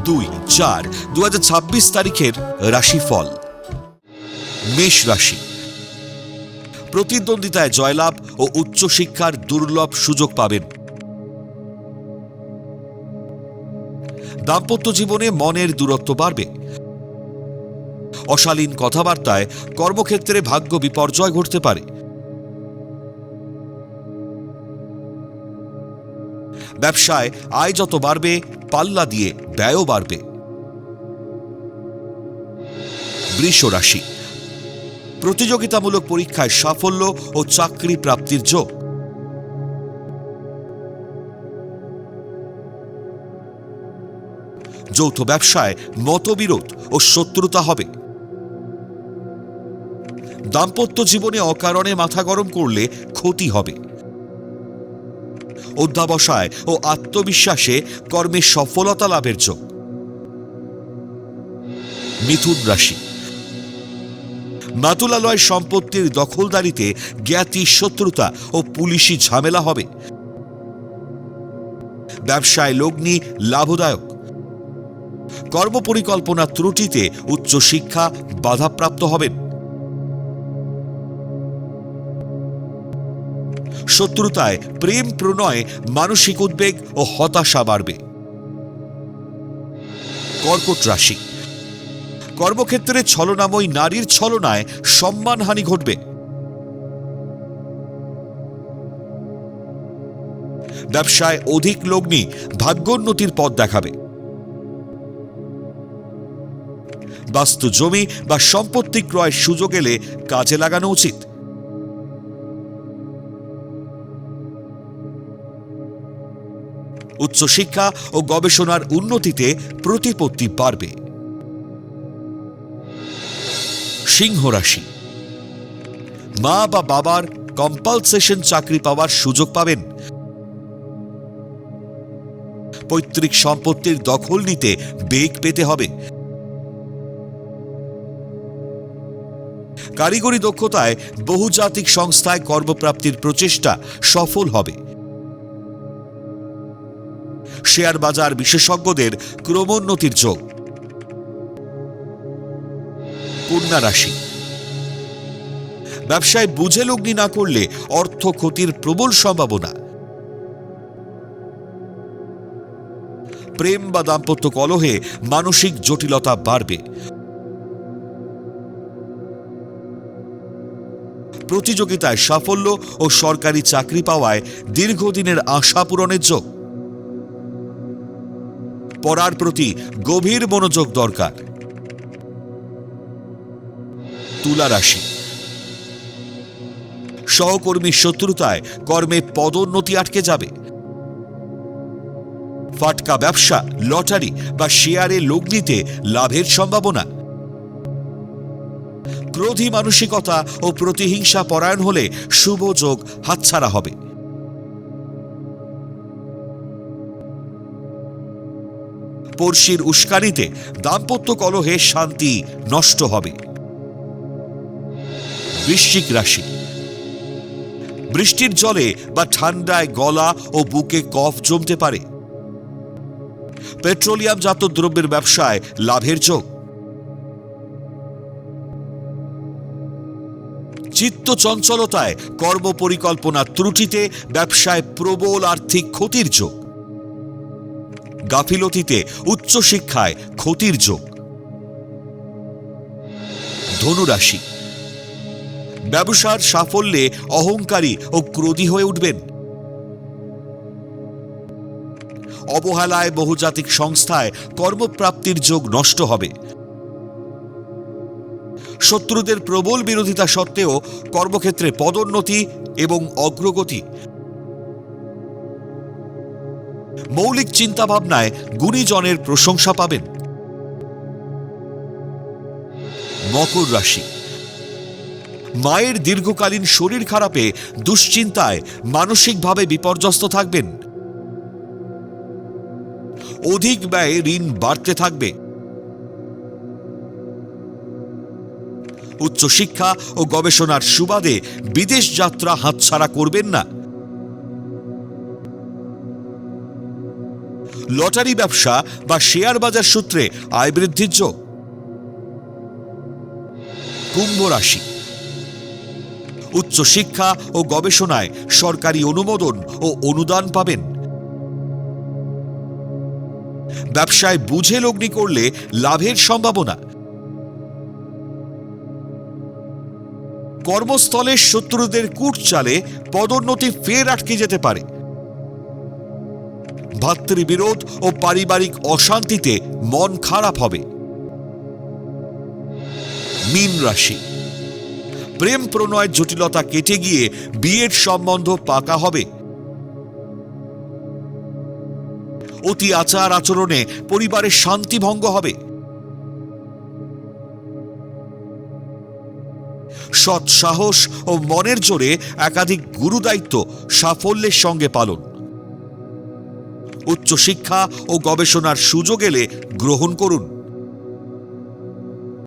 2/4/2026 তারিখের রাশিফল। মেষ রাশি। প্রতিদ্বন্দ্বিতায় জয়লাভ ও উচ্চশিক্ষার দুর্লভ সুযোগ পাবেন। দাম্পত্য জীবনে মনের দূরত্ব বাড়বে। অশালীন কথাবার্তায় কর্মক্ষেত্রে ভাগ্য বিপর্যয় ঘটতে পারে। ব্যবসায় আয় যত বাড়বে, পাল্লা দিয়ে ব্যয়ও বাড়বে। বৃষ রাশি। প্রতিযোগিতামূলক পরীক্ষায় সাফল্য ও চাকরি প্রাপ্তির যোগ। যৌথ ব্যবসায় মতবিরোধ ও শত্রুতা হবে। দাম্পত্য জীবনে অকারণে মাথা গরম করলে ক্ষতি হবে। অধ্যাবসায় ও আত্মবিশ্বাসে কর্মে সফলতা লাভের যোগ। মিথুন রাশি। মাতুলালয় সম্পত্তির দখলদারিতে জ্ঞাতি শত্রুতা ও পুলিশি ঝামেলা হবে। ব্যবসায় লগ্নি লাভদায়ক। কর্মপরিকল্পনা ত্রুটিতে উচ্চশিক্ষা বাধাপ্রাপ্ত হবেন। শত্রুতায় প্রেম প্রণয়ে মানসিক উদ্বেগ ও হতাশা বাড়বে। কর্কট রাশি। কর্মক্ষেত্রে ছলনাময়ী নারীর ছলনায় সম্মানহানি ঘটবে। ব্যবসায় অধিক লগ্নি ভাগ্যোন্নতির পথ দেখাবে। বাস্তু জমি বা সম্পত্তি ক্রয়ের সুযোগ এলে কাজে লাগানো উচিত। উচ্চশিক্ষা ও গবেষণার উন্নতিতে প্রতিপত্তি বাড়বে। সিংহ রাশি। মা বা বাবার কম্পালসেশন চাকরি পাওয়ার সুযোগ পাবেন। পৈতৃক সম্পত্তির দখল নিতে বেগ পেতে হবে। কারিগরি দক্ষতায় বহুজাতিক সংস্থায় কর্মপ্রাপ্তির প্রচেষ্টা সফল হবে। শেয়ার বাজার বিশেষজ্ঞদের ক্রমোন্নতির যোগ। কন্যা রাশি। ব্যবসায় বুঝে লগ্নি না করলে অর্থ ক্ষতির প্রবল সম্ভাবনা। প্রেম বা দাম্পত্য কলহে মানসিক জটিলতা বাড়বে। প্রতিযোগিতায় সাফল্য ও সরকারি চাকরি পাওয়ায় দীর্ঘদিনের আশা পূরণের যোগ। পড়ার প্রতি গভীর মনোযোগ দরকার। তুলা রাশি। সহকর্মীর শত্রুতায় কর্মে পদোন্নতি আটকে যাবে। ফাটকা ব্যবসা, লটারি বা শেয়ারে লগ্নিতে লাভের সম্ভাবনা। ক্রোধী মানসিকতা ও প্রতিহিংসা পরায়ণ হলে শুভ যোগ হাতছাড়া হবে। পড়শির উস্কানিতে দাম্পত্য কলহে শান্তি নষ্ট হবে। বৃশ্চিক রাশি। বৃষ্টির জলে বা ঠান্ডায় গলা ও বুকে কফ জমতে পারে। পেট্রোলিয়ামজাত দ্রব্যের ব্যবসায় লাভের যোগ। চিত্ত চঞ্চলতায় কর্মপরিকল্পনা ত্রুটিতে ব্যবসায় প্রবল আর্থিক ক্ষতির যোগ। গাফিলতিতে উচ্চশিক্ষায় ক্ষতির যোগ। ধনুরাশি। ব্যবসার সাফল্যে অহংকারী ও ক্রোধী হয়ে উঠবেন। অবহেলায় বহুজাতিক সংস্থায় কর্মপ্রাপ্তির যোগ নষ্ট হবে। শত্রুদের প্রবল বিরোধিতা সত্ত্বেও কর্মক্ষেত্রে পদোন্নতি এবং অগ্রগতি। মৌলিক চিন্তাভাবনায় গুণীজনের প্রশংসা পাবেন। মকর রাশি। মায়ের দীর্ঘকালীন শরীর খারাপে দুশ্চিন্তায় মানসিকভাবে বিপর্যস্ত থাকবেন। অধিক ব্যয়ে ঋণ বাড়তে থাকবে। উচ্চশিক্ষা ও গবেষণার সুবাদে বিদেশ যাত্রা হাতছাড়া করবেন না। লটারি ব্যবসা বা শেয়ার বাজার সূত্রে আয় বৃদ্ধির যোগ। কুম্ভ রাশি, উচ্চশিক্ষা ও গবেষণায় সরকারি অনুমোদন ও অনুদান পাবেন। ব্যবসায় বুঝে লগ্নি করলে লাভের সম্ভাবনা। কর্মস্থলে শত্রুদের কূটচালে পদোন্নতি ফের আটকে যেতে পারে। ভাতৃবিরোধ ও পারিবারিক অশান্তিতে মন খারাপ হবে। মীন রাশি, প্রেম প্রণয়ের জটিলতা কেটে গিয়ে বিয়ের সম্বন্ধ পাকা হবে। অতি আচার আচরণে পরিবারের শান্তি ভঙ্গ হবে। সৎ সাহস ও মনের জোরে একাধিক গুরুদায়িত্ব সাফল্যের সঙ্গে পালন। উচ্চশিক্ষা ও গবেষণার সুযোগ এলে গ্রহণ করুন।